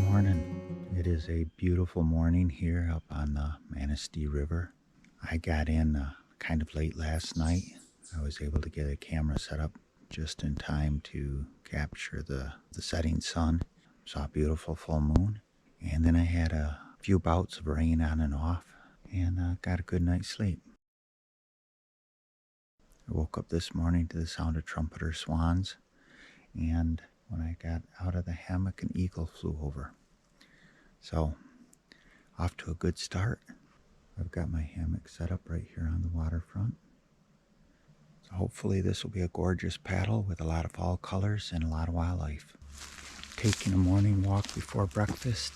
morning. It is a beautiful morning here up on the Manistee River. I got in kind of late last night. I was able to get a camera set up just in time to capture the setting sun. Saw a beautiful full moon. And then I had a few bouts of rain on and off and got a good night's sleep. I woke up this morning to the sound of trumpeter swans, and when I got out of the hammock, an eagle flew over. So, off to a good start. I've got my hammock set up right here on the waterfront. So hopefully this will be a gorgeous paddle with a lot of fall colors and a lot of wildlife. Taking a morning walk before breakfast.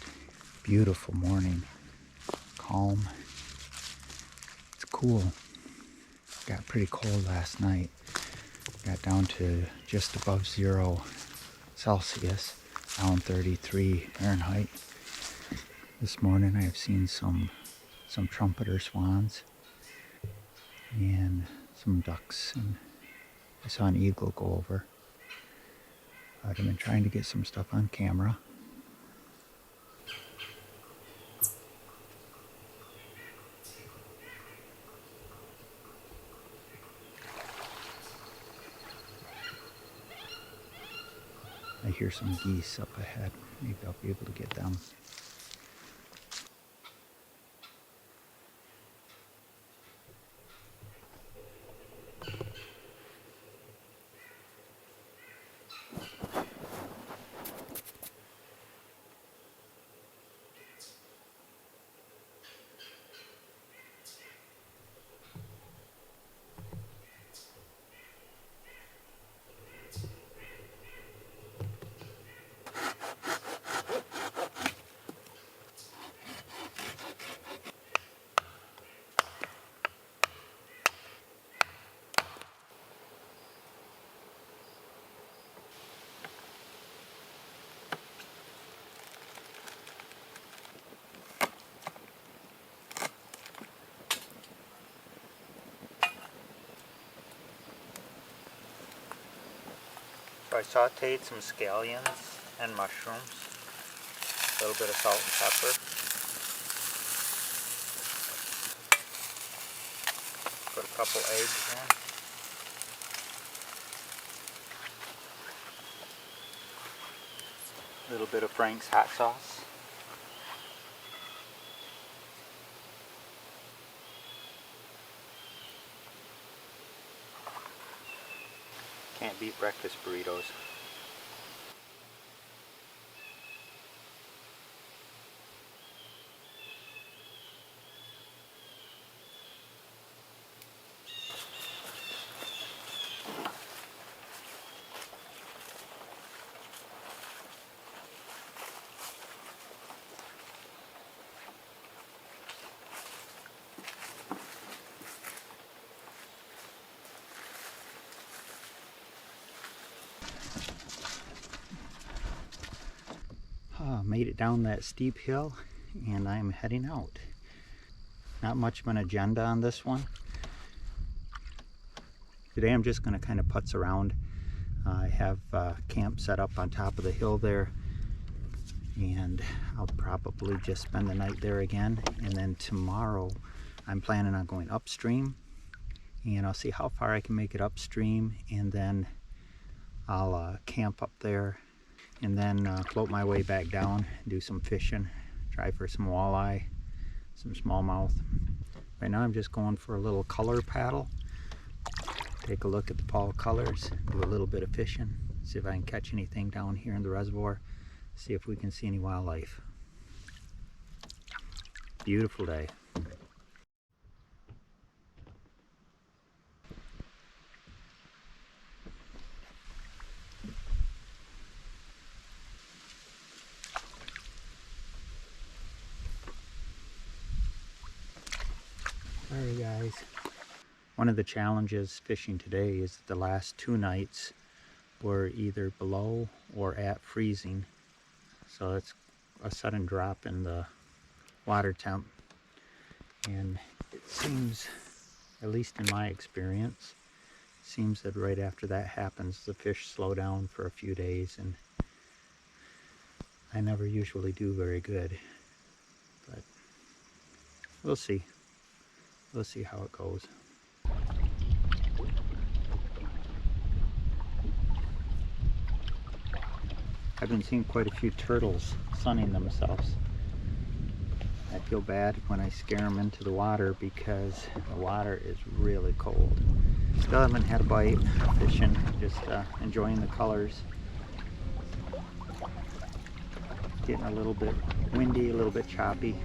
Beautiful morning. Calm. It's cool. Got pretty cold last night. Got down to just above 0 Celsius, down 33 Fahrenheit. This morning I have seen some trumpeter swans and some ducks, and I saw an eagle go over. I've been trying to get some stuff on camera. I hear some geese up ahead. Maybe I'll be able to get them. So I sauteed some scallions and mushrooms, a little bit of salt and pepper. Put a couple eggs in. A little bit of Frank's hot sauce. Can't beat breakfast burritos. Made it down that steep hill and I'm heading out. Not much of an agenda on this one. Today I'm just going to kind of putz around. I have camp set up on top of the hill there, and I'll probably just spend the night there again, and then tomorrow I'm planning on going upstream, and I'll see how far I can make it upstream, and then I'll camp up there and then float my way back down, do some fishing, try for some walleye, some smallmouth. Right now I'm just going for a little color paddle, take a look at the fall colors, do a little bit of fishing, see if I can catch anything down here in the reservoir, see if we can see any wildlife. Beautiful day. Sorry guys. One of the challenges fishing today is that the last 2 nights were either below or at freezing. So it's a sudden drop in the water temp. And it seems, at least in my experience, seems that right after that happens, the fish slow down for a few days, and I never usually do very good, but we'll see. We'll see how it goes. I've been seeing quite a few turtles sunning themselves. I feel bad when I scare them into the water because the water is really cold. Still haven't had a bite fishing, just enjoying the colors. Getting a little bit windy, a little bit choppy.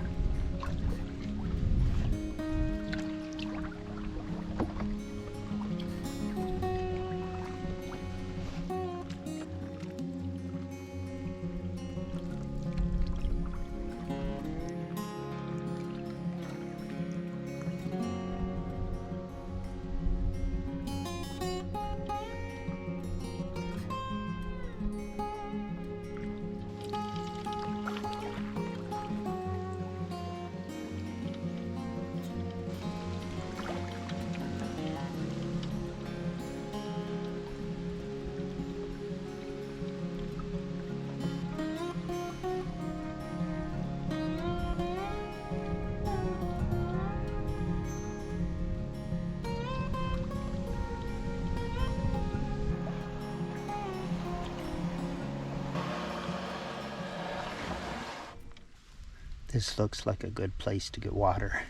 This looks like a good place to get water.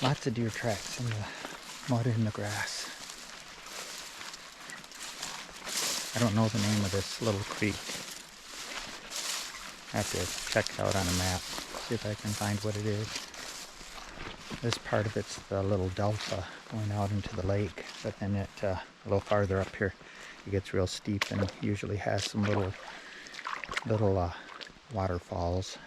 Lots of deer tracks in the mud and the grass. I don't know the name of this little creek. I have to check it out on a map, see if I can find what it is. This part of it's the little delta going out into the lake, but then it a little farther up here it gets real steep and usually has some little waterfalls.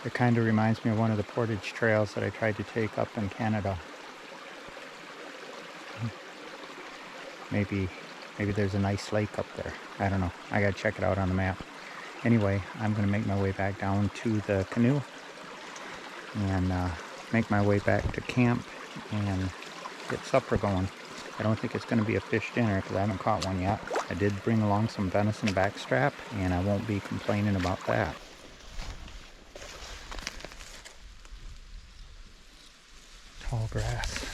It kind of reminds me of one of the portage trails that I tried to take up in Canada. Maybe there's a nice lake up there. I don't know. I gotta check it out on the map. Anyway, I'm gonna make my way back down to the canoe and make my way back to camp and get supper going. I don't think it's gonna be a fish dinner because I haven't caught one yet. I did bring along some venison backstrap and I won't be complaining about that. Tall grass.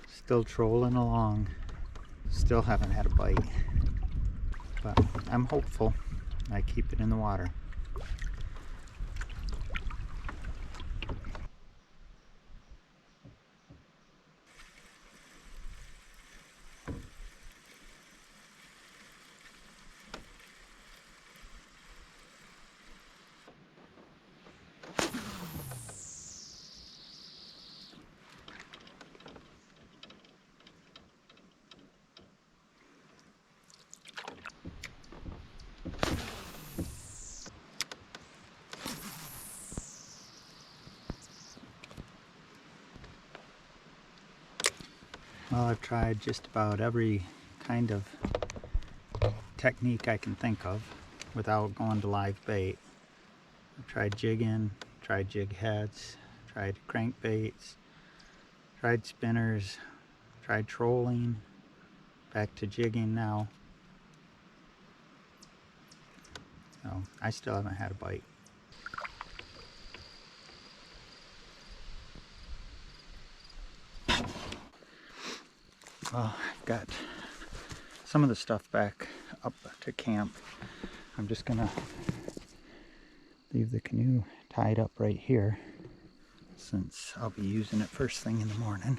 Still trolling along. Still haven't had a bite. But I'm hopeful. I keep it in the water. Well, I've tried just about every kind of technique I can think of without going to live bait. I've tried jigging, tried jig heads, tried crankbaits, tried spinners, tried trolling, back to jigging now. So I still haven't had a bite. Well, I've got some of the stuff back up to camp. I'm just gonna leave the canoe tied up right here since I'll be using it first thing in the morning.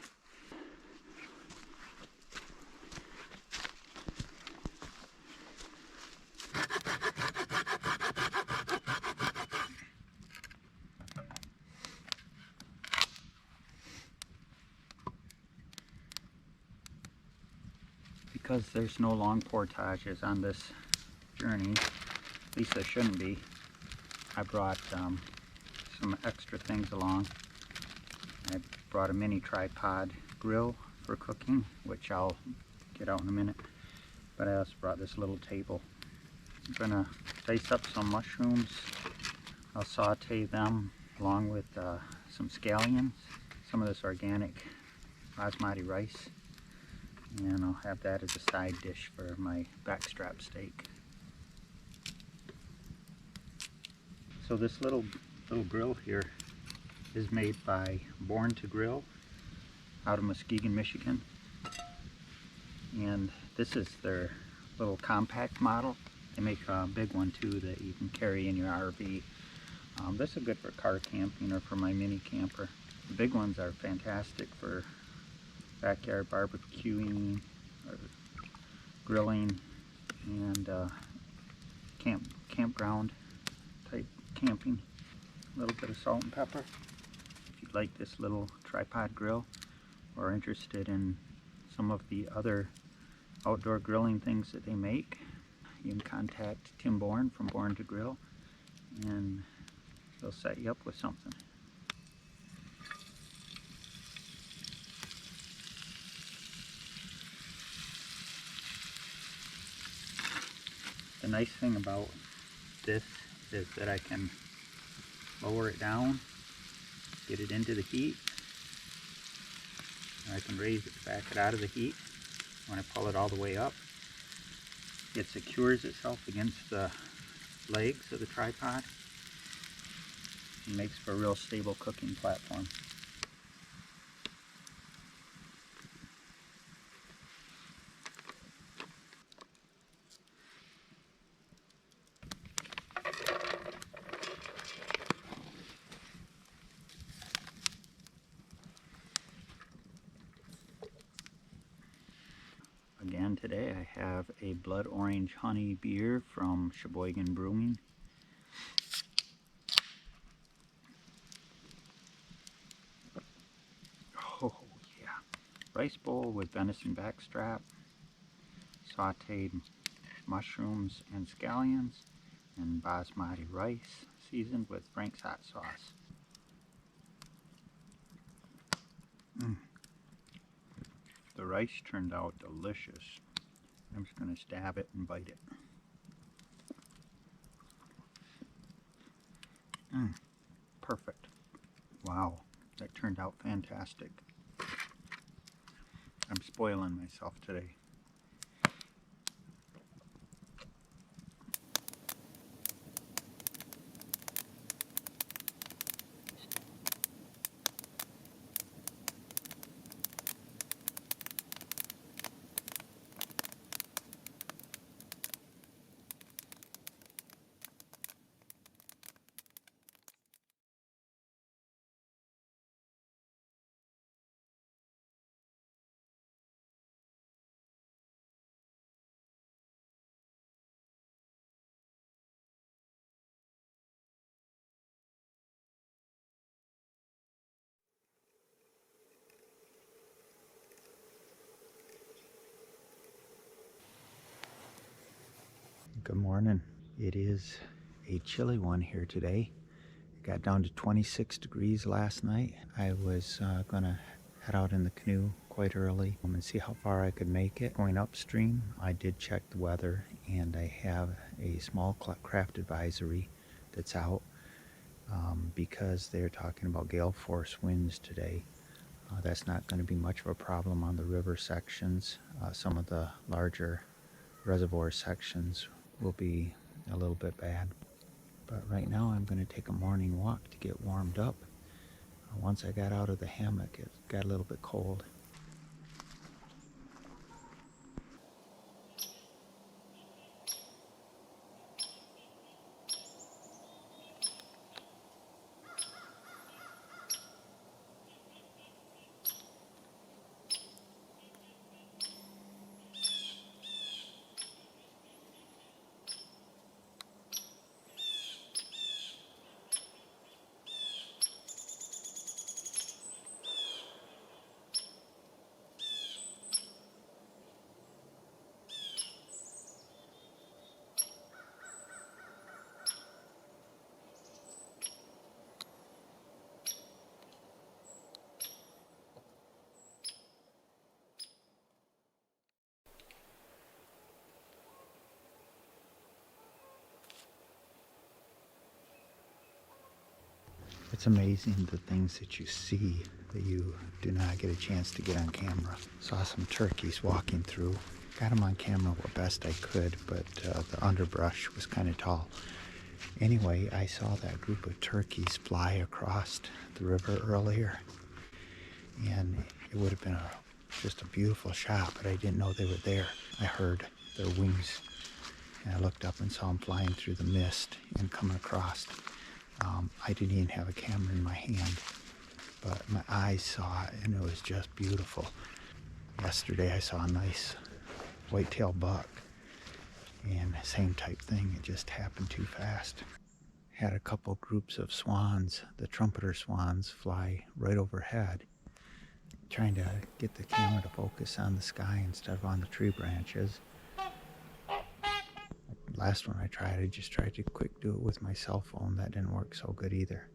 Because there's no long portages on this journey, at least there shouldn't be, I brought some extra things along. I brought a mini tripod grill for cooking, which I'll get out in a minute, but I also brought this little table. I'm gonna dice up some mushrooms. I'll saute them along with some scallions, some of this organic basmati rice, and I'll have that as a side dish for my backstrap steak. So this little grill here is made by Bourne to Grill out of Muskegon, Michigan, and this is their little compact model. They make a big one too that you can carry in your RV. This is good for car camping or for my mini camper. The big ones are fantastic for backyard barbecuing or grilling and campground type camping. A little bit of salt and pepper. If you'd like this little tripod grill or are interested in some of the other outdoor grilling things that they make, you can contact Tim Bourne from Bourne to Grill and he'll set you up with something. The nice thing about this is that I can lower it down, get it into the heat, and I can raise it, back it out of the heat. When I pull it all the way up, it secures itself against the legs of the tripod and makes for a real stable cooking platform. Again, today I have a blood orange honey beer from Sheboygan Brewing. Oh yeah, rice bowl with venison backstrap, sauteed mushrooms and scallions, and basmati rice seasoned with Frank's hot sauce. The rice turned out delicious. I'm just going to stab it and bite it. Perfect. Wow, that turned out fantastic. I'm spoiling myself today. Good morning. It is a chilly one here today. It got down to 26 degrees last night. I was gonna head out in the canoe quite early and see how far I could make it. Going upstream, I did check the weather and I have a small craft advisory that's out because they're talking about gale force winds today. That's not going to be much of a problem on the river sections. Some of the larger reservoir sections will be a little bit bad. But right now I'm going to take a morning walk to get warmed up. Once I got out of the hammock, it got a little bit cold. It's amazing the things that you see that you do not get a chance to get on camera. Saw some turkeys walking through. Got them on camera what best I could, but the underbrush was kind of tall. Anyway, I saw that group of turkeys fly across the river earlier, and it would have been just a beautiful shot, but I didn't know they were there. I heard their wings, and I looked up and saw them flying through the mist and coming across. I didn't even have a camera in my hand, but my eyes saw it, and it was just beautiful. Yesterday I saw a nice white-tailed buck, and same type thing. It just happened too fast. Had a couple groups of swans, the trumpeter swans, fly right overhead, trying to get the camera to focus on the sky instead of on the tree branches. Last one I just tried to quick do it with my cell phone. That didn't work so good either.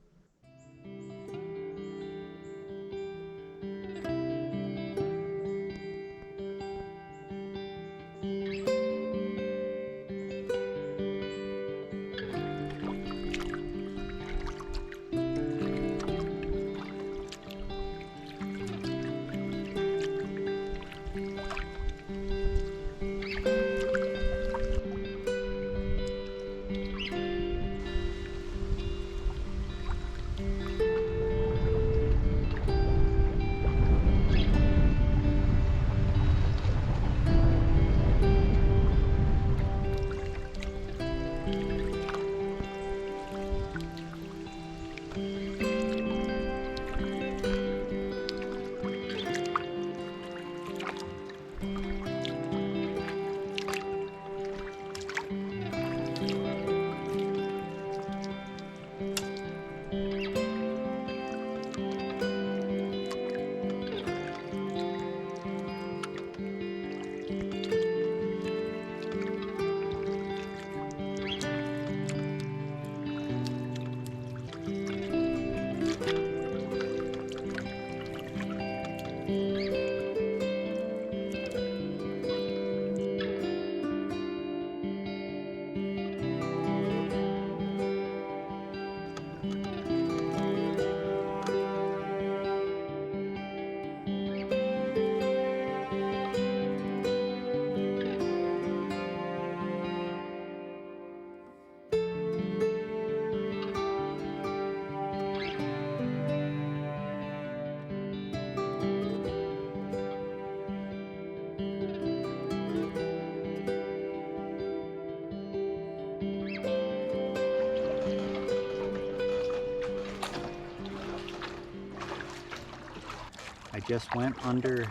I just went under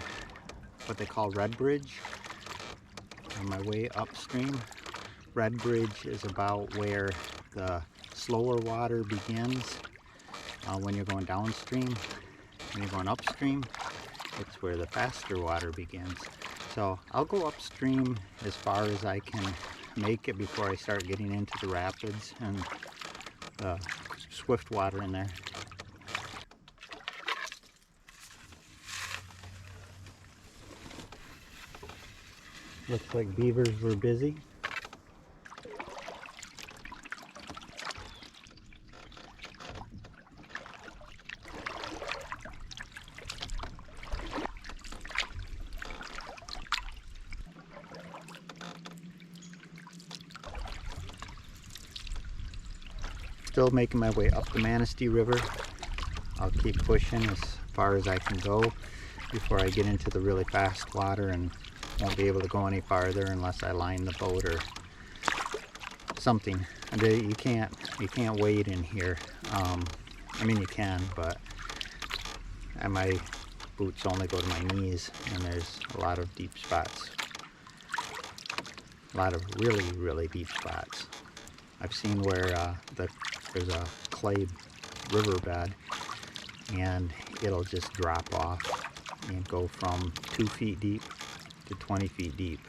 what they call Red Bridge on my way upstream. Red Bridge is about where the slower water begins when you're going downstream. When you're going upstream, it's where the faster water begins. So I'll go upstream as far as I can make it before I start getting into the rapids and the swift water in there. Looks like beavers were busy. Still making my way up the Manistee River. I'll keep pushing as far as I can go before I get into the really fast water, and won't be able to go any farther unless I line the boat or something. And you can't wade in here. I mean, you can, but my boots only go to my knees, and there's a lot of deep spots. A lot of really, really deep spots. I've seen where there's a clay riverbed, and it'll just drop off and go from 2 feet deep to 20 feet deep.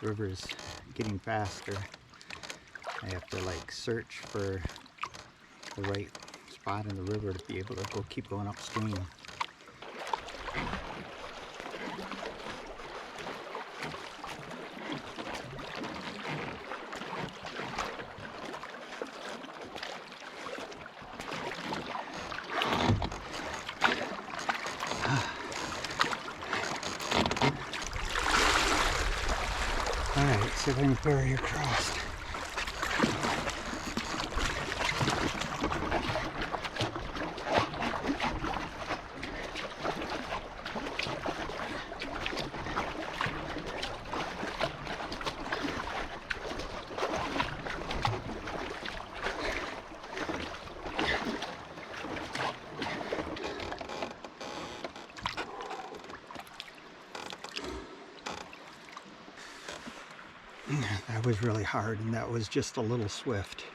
The river is getting faster. I have to like search for the right spot in the river to be able to keep going upstream. All right, see if I can ferry across. That was really hard, and that was just a little swift.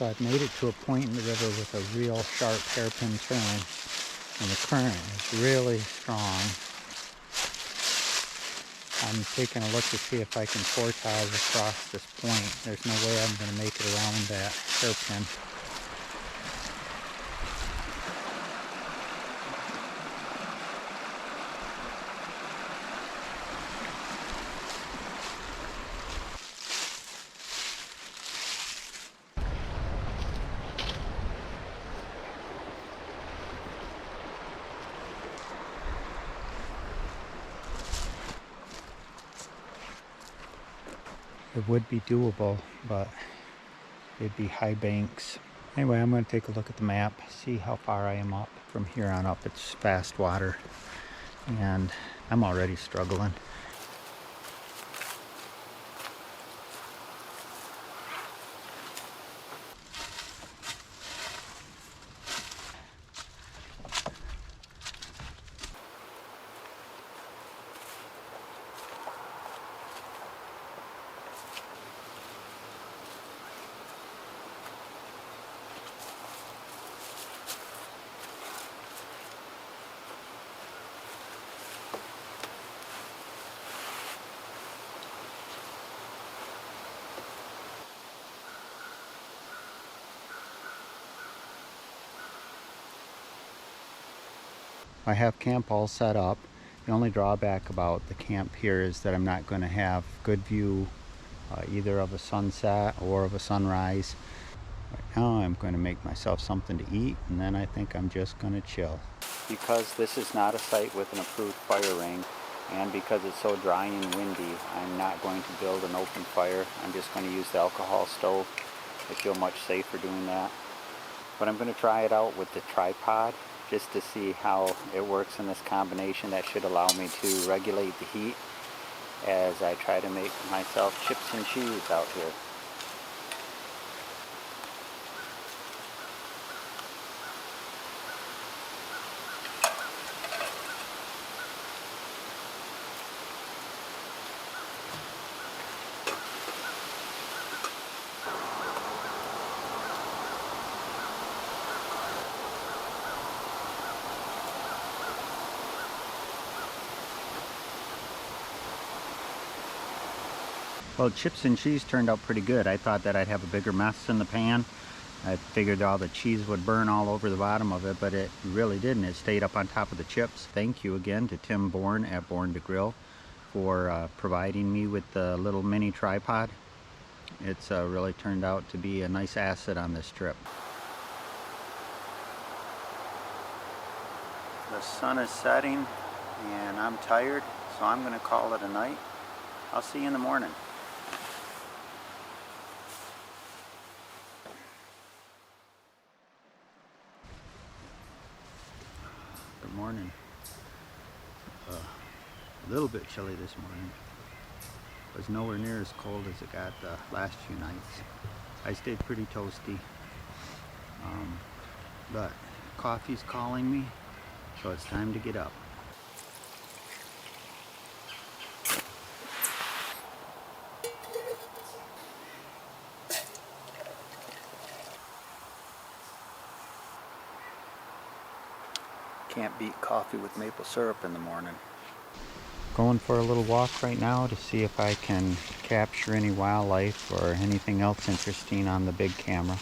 So I've made it to a point in the river with a real sharp hairpin turn, and the current is really strong. I'm taking a look to see if I can portage across this point. There's no way I'm going to make it around that hairpin. It would be doable, but it'd be high banks. Anyway, I'm going to take a look at the map, see how far I am up. From here on up, it's fast water, and I'm already struggling. I have camp all set up. The only drawback about the camp here is that I'm not going to have good view either of a sunset or of a sunrise. Right now I'm going to make myself something to eat, and then I think I'm just going to chill. Because this is not a site with an approved fire ring, and because it's so dry and windy, I'm not going to build an open fire. I'm just going to use the alcohol stove. I feel much safer doing that. But I'm going to try it out with the tripod just to see how it works in this combination. That should allow me to regulate the heat as I try to make myself chips and cheese out here. Well, chips and cheese turned out pretty good. I thought that I'd have a bigger mess in the pan. I figured all the cheese would burn all over the bottom of it, but it really didn't. It stayed up on top of the chips. Thank you again to Tim Bourne at Bourne to Grill for providing me with the little mini tripod. It's really turned out to be a nice asset on this trip. The sun is setting and I'm tired, so I'm going to call it a night. I'll see you in the morning. Good morning. A little bit chilly this morning. It was nowhere near as cold as it got the last few nights. I stayed pretty toasty. But coffee's calling me, so it's time to get up. Can't beat coffee with maple syrup in the morning. Going for a little walk right now to see if I can capture any wildlife or anything else interesting on the big camera.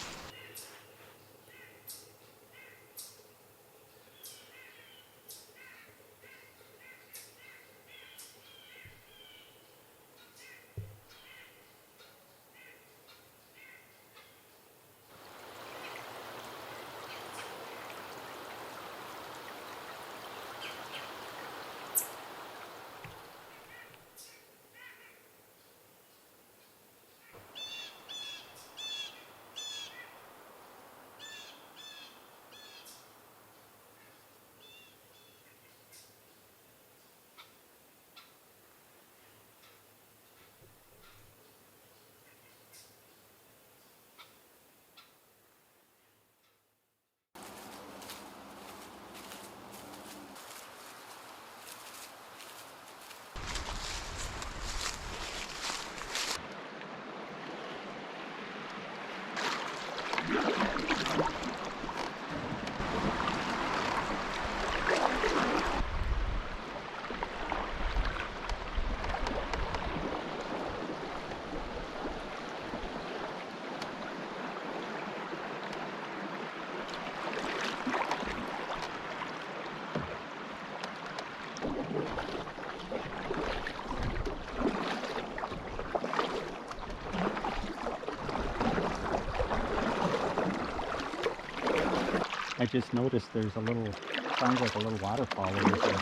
I just noticed there's a little, sounds like a little waterfall over there.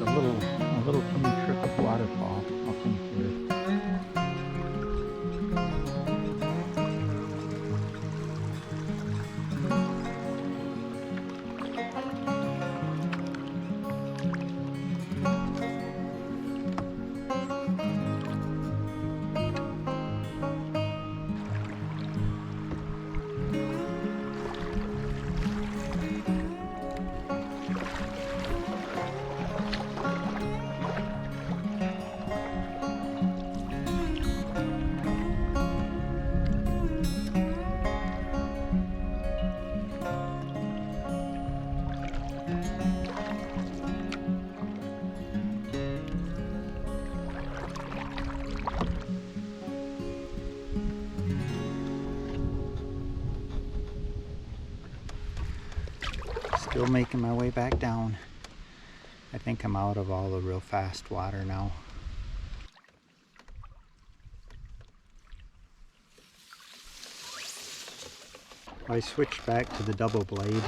A little funny trick of waterfall up in here. Still making my way back down. I think I'm out of all the real fast water now. I switched back to the double blade.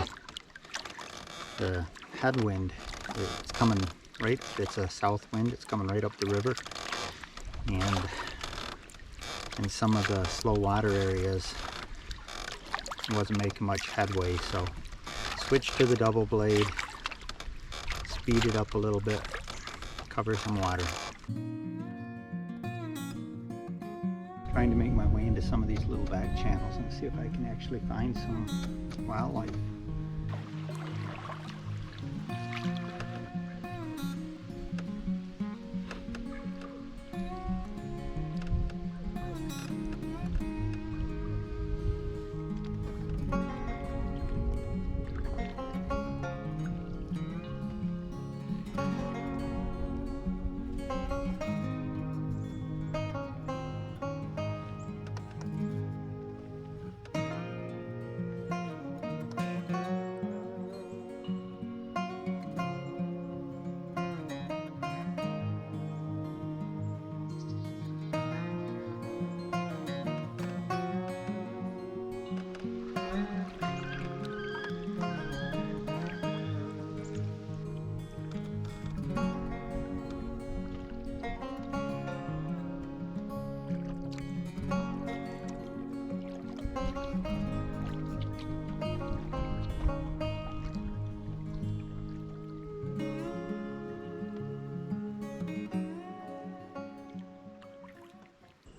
The headwind, it's coming right, it's a south wind, it's coming right up the river. And in some of the slow water areas, it wasn't making much headway, so switched to the double blade, speed it up a little bit, cover some water. Trying to make my way into some of these little back channels and see if I can actually find some wildlife.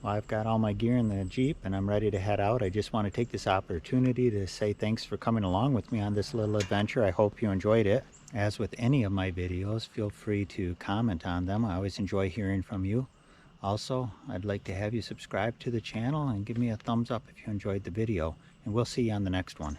Well, I've got all my gear in the Jeep and I'm ready to head out. I just want to take this opportunity to say thanks for coming along with me on this little adventure. I hope you enjoyed it. As with any of my videos, feel free to comment on them. I always enjoy hearing from you. Also, I'd like to have you subscribe to the channel and give me a thumbs up if you enjoyed the video. And we'll see you on the next one.